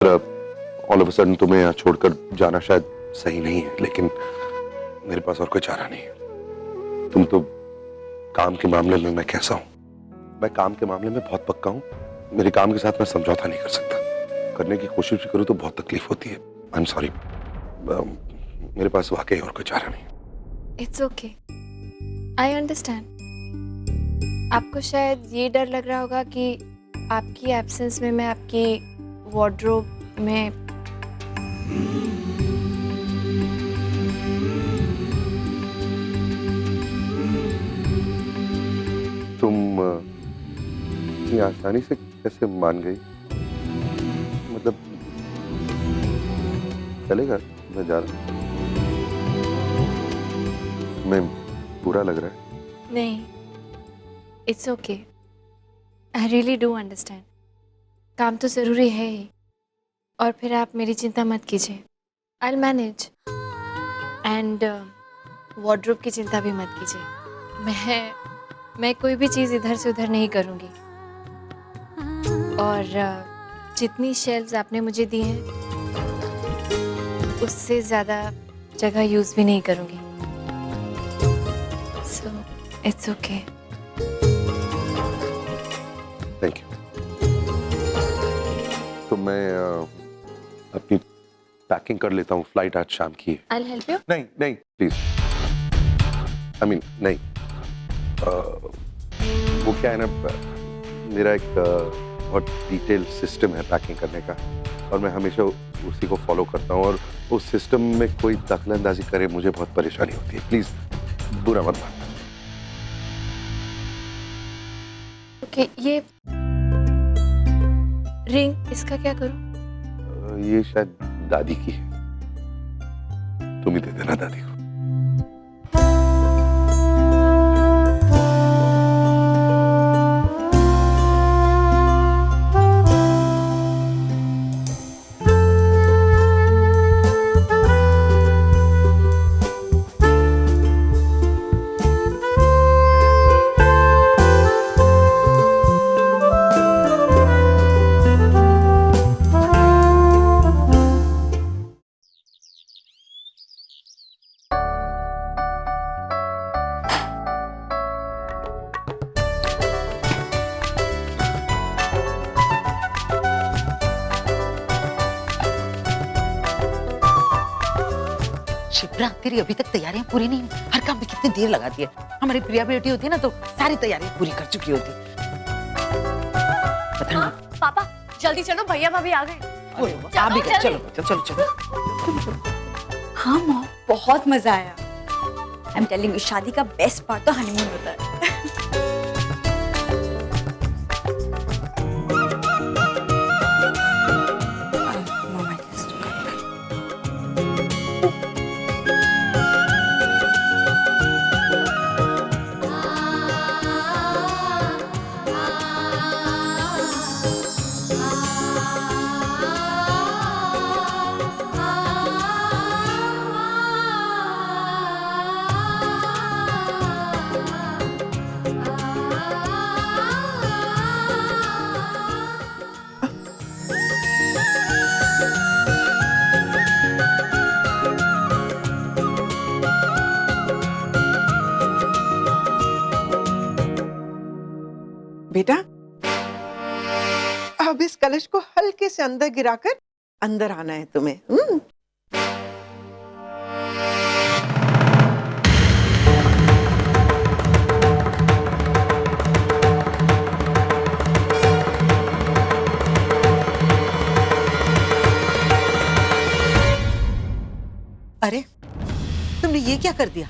All of a sudden तुम्हें यहाँ छोड़कर जाना शायद सही नहीं है, लेकिन मेरे पास और कोई चारा नहीं है। तुम तो काम के मामले में मैं कैसा हूँ, मैं काम के मामले में बहुत पक्का हूँ। मेरे काम के साथ मैं समझौता नहीं कर सकता, करने की कोशिश भी करूँ तो बहुत तकलीफ होती है। आई एम सॉरी, मेरे पास वाकई और कोई चारा नहीं। It's okay, I understand. आपको शायद ये डर लग रहा होगा कि आपकी एब्सेंस में मैं आपकी वार्डरोब में तुम इतनी आसानी से कैसे मान गई? मतलब चलेगा, मैं जा रहा हूँ। मैं बुरा लग रहा है? नहीं, it's okay, I really do understand. काम तो ज़रूरी है ही, और फिर आप मेरी चिंता मत कीजिए, I will manage. And wardrobe की चिंता भी मत कीजिए, मैं कोई भी चीज़ इधर से उधर नहीं करूँगी। और जितनी शेल्व्स आपने मुझे दी हैं उससे ज़्यादा जगह यूज़ भी नहीं करूँगी। So it's okay. Thank you. तो मैं अपनी पैकिंग कर लेता हूँ, फ्लाइट आज शाम की है। I will help you. नहीं नहीं प्लीज, आई मीन नहीं। वो क्या है ना, मेरा एक बहुत डिटेल सिस्टम है पैकिंग करने का, और मैं हमेशा उसी को फॉलो करता हूँ, और उस सिस्टम में कोई दखलंदाजी करे मुझे बहुत परेशानी होती है। प्लीज बुरा मत मानना। ओके, ये रिंग, इसका क्या करूँ? ये शायद दादी की है, तुम ही दे देना दादी को। शिप्रा, तेरी अभी तक तैयारियां पूरी नहीं हुई। हर काम में कितनी देर लगाती है। हमारी प्रिया बेटी होती है ना तो सारी तैयारियां पूरी कर चुकी होती। हाँ, पापा जल्दी चलो, भैया भाभी आ गए। आप भी चलो चलो चलो। हाँ मॉम, बहुत मजा आया। आई एम टेलिंग यू, शादी का बेस्ट पार्ट तो हनीमून होता है। बेटा, अब इस कलश को हल्के से अंदर गिराकर अंदर आना है तुम्हें। अरे तुमने ये क्या कर दिया?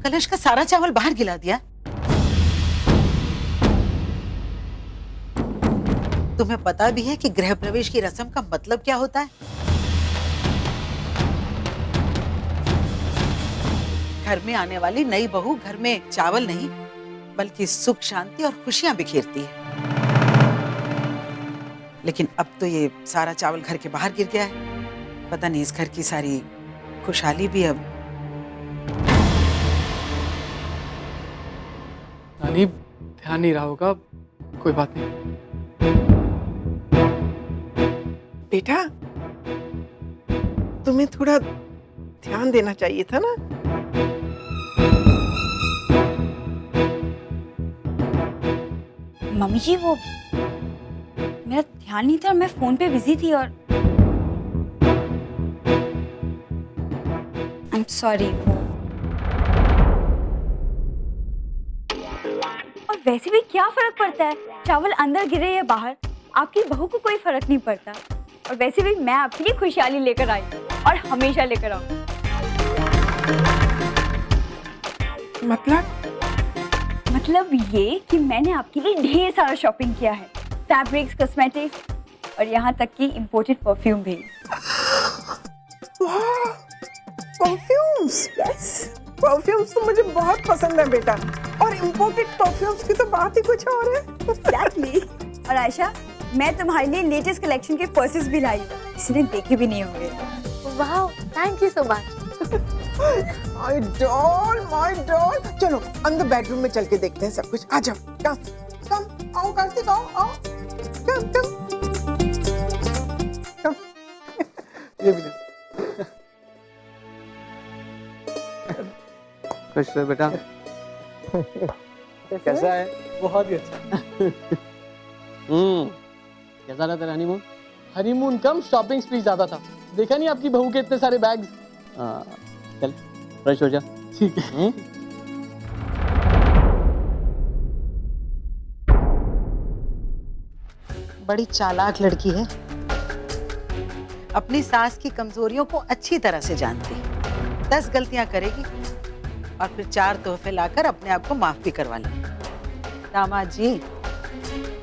कलश का सारा चावल बाहर गिला दिया। तुम्हें पता भी है कि गृह प्रवेश की रस्म का मतलब क्या होता है? घर में आने वाली नई बहू घर में चावल नहीं बल्कि सुख, शांति और खुशियां बिखेरती है। लेकिन अब तो ये सारा चावल घर के बाहर गिर गया है। पता नहीं इस घर की सारी खुशहाली भी अब। नानी, ध्यान नहीं रहा होगा, कोई बात नहीं। बेटा, तुम्हें थोड़ा ध्यान देना चाहिए था ना। मम्मी जी वो मेरा ध्यान नहीं था, मैं फोन पे बिजी थी और आई एम सॉरी। और वैसे भी क्या फर्क पड़ता है चावल अंदर गिरे या बाहर, आपकी बहू को कोई फर्क नहीं पड़ता। और वैसे भी मैं आपके लिए खुशहाली लेकर आई और हमेशा लेकर आऊँ। मतलब ये कि मैंने आपके लिए ढेर सारा शॉपिंग किया है, फैब्रिक्स, कॉस्मेटिक्स और यहाँ तक कि इम्पोर्टेड परफ्यूम भी। परफ्यूम्स, यस, परफ्यूम्स तो मुझे बहुत पसंद है बेटा। और इम्पोर्टेड परफ्यूम्स की तो बात ही कुछ और है। एग्जैक्टली। और आयशा, मैं तुम्हारे लिए लेटेस्ट कलेक्शन के पर्सेस भी लाई हूँ, किसी ने देखे भी नहीं होंगे। वाह, thank you so much. My doll. चलो अंदर बेडरूम में चल के देखते हैं सब कुछ। आ जाओ, कम कम, आओ कार्तिक, आओ, कम। ये भी खुश रहो बेटा। कैसा है? बहुत ही अच्छा। कैसा रहा तेरा हनीमून? हनीमून कम शॉपिंग स्प्री ज्यादा था। देखा नहीं आपकी बहू के इतने सारे बैग्स। चल फ्रेश हो जा। ठीक है। बड़ी चालाक लड़की है, अपनी सास की कमजोरियों को अच्छी तरह से जानती है। 10 गलतियां करेगी और फिर 4 तोहफे लाकर अपने आप को माफ भी करवा लेगी। दामाद जी,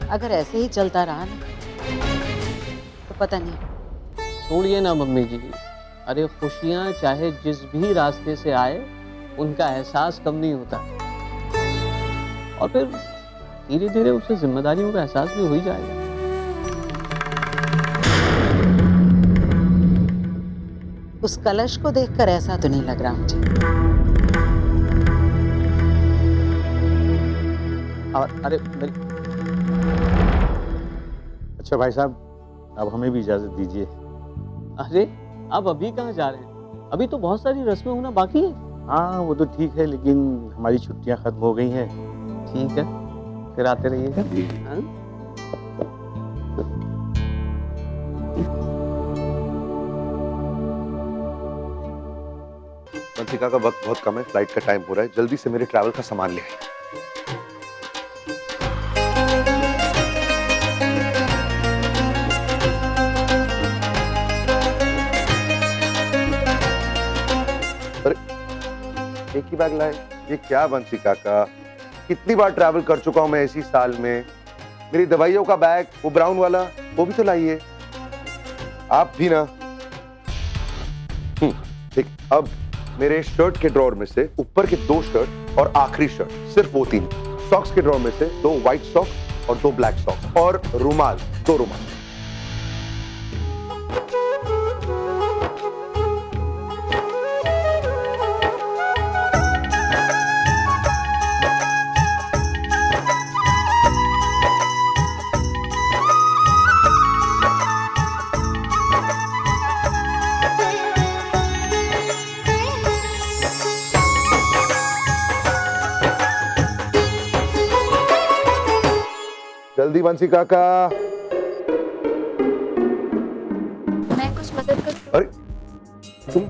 अगर ऐसे ही चलता रहा ना तो पता नहीं। छोड़िए ना मम्मी जी, अरे खुशियाँ चाहे जिस भी रास्ते से आए उनका एहसास कम नहीं होता। और फिर धीरे धीरे उसे जिम्मेदारियों का एहसास भी हो ही जाएगा। उस कलश को देखकर ऐसा तो नहीं लग रहा मुझे। और अरे मेरी अच्छा भाई साहब, अब हमें भी इजाजत दीजिए। अरे अब अभी कहाँ जा रहे हैं? अभी तो बहुत सारी रस्में होना बाकी है। हाँ वो तो ठीक है, लेकिन हमारी छुट्टियां खत्म हो गई हैं। ठीक है, फिर आते रहिएगा। हाँ? वंशिका का वक्त बहुत कम है, फ्लाइट का टाइम हो रहा है, जल्दी से मेरे ट्रैवल का सामान ले आए। एक ही बैग लाए? ये क्या वंशिका का, कितनी बार ट्रैवल कर चुका हूं मैं इसी साल में। मेरी दवाइयों का बैग, वो ब्राउन वाला, वो भी तो लाइए। आप भी ना। ठीक, अब मेरे शर्ट के ड्रॉर में से ऊपर के 2 शर्ट और आखिरी शर्ट, सिर्फ वो 3। सॉक्स के ड्रॉर में से 2 व्हाइट सॉक्स और 2 ब्लैक सॉक्स, और रुमाल, 2 रुमाल। जल्दी वंशिका का। मैं कुछ मदद कर। अरे तुम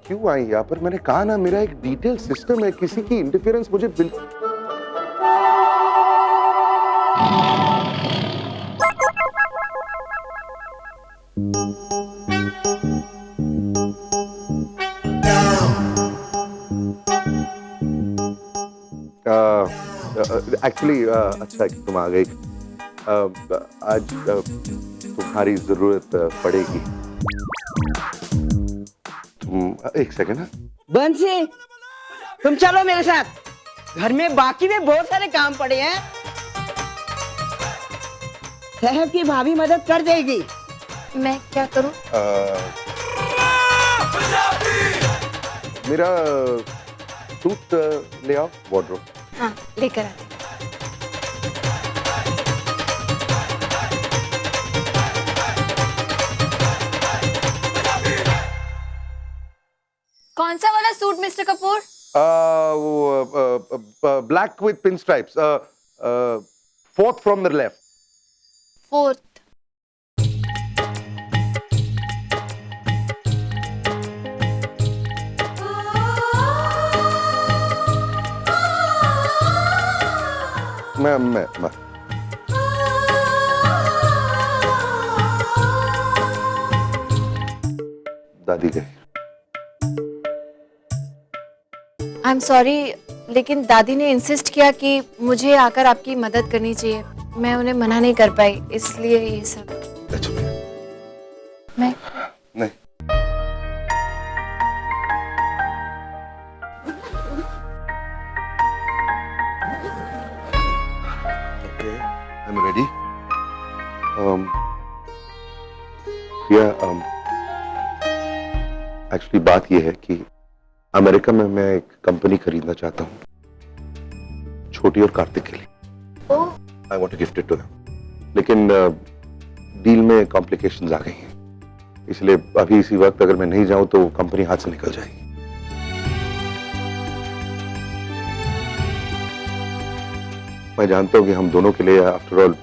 क्यों आई यहाँ पर? मैंने कहा ना, मेरा एक डिटेल सिस्टम है, किसी की इंटरफेरेंस मुझे बिल्कुल। एक्चुअली अच्छा है कि तुम आ गई। आज तुम्हारी जरूरत पड़ेगी। तुम एक सेकंड। बंसी, तुम चलो मेरे साथ, घर में बाकी भी बहुत सारे काम पड़े हैं। साहब की भाभी मदद कर देगी। मैं क्या करूं? मेरा सूट ले आओ, वार्डरोब। हाँ, लेकर आती। कौन सा वाला suit mister Kapoor? Black with pin stripes, fourth from the left. Fourth. मैं दादी गई. आई एम सॉरी, लेकिन दादी ने इंसिस्ट किया कि मुझे आकर आपकी मदद करनी चाहिए. मैं उन्हें मना नहीं कर पाई, इसलिए ये सब. That's okay. मैं नहीं. Okay, I'm ready. एक्चुअली बात यह है कि अमेरिका में मैं एक कंपनी खरीदना चाहता हूँ, छोटी और कार्तिक के लिए. Oh, I want to gift it to them. लेकिन डील में कॉम्प्लिकेशंस आ गई हैं, इसलिए अभी इसी वक्त अगर मैं नहीं जाऊं तो कंपनी हाथ से निकल जाएगी. मैं जानता हूं कि हम दोनों के लिए आफ्टर ऑल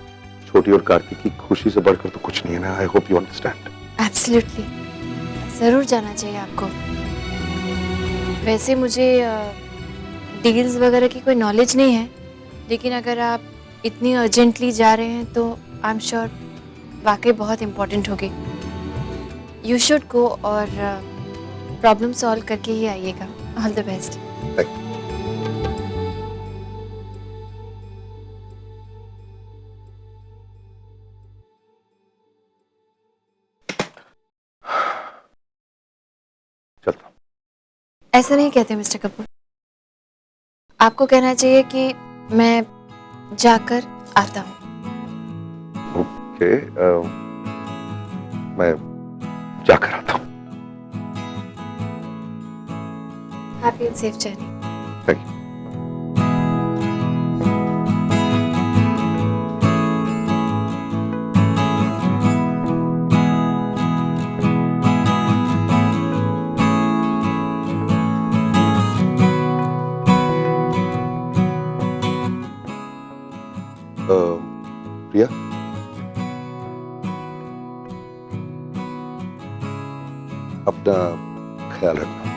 छोटी और कार्तिक की खुशी से बढ़कर तो कुछ नहीं है ना. I hope you understand. Absolutely, जरूर जाना चाहिए आपको. वैसे मुझे डील्स वगैरह की कोई नॉलेज नहीं है, लेकिन अगर आप इतनी अर्जेंटली जा रहे हैं तो आई एम श्योर वाकई बहुत इम्पोर्टेंट होगी. यू शुड गो और प्रॉब्लम सॉल्व करके ही आइएगा. All the best. चलता हूं. ऐसा नहीं कहते मिस्टर कपूर. आपको कहना चाहिए कि मैं जाकर आता हूँ. ओके, मैं जाकर आता हूं. Happy and safe journey. Thank you. Priya, अपना ख्याल रखना.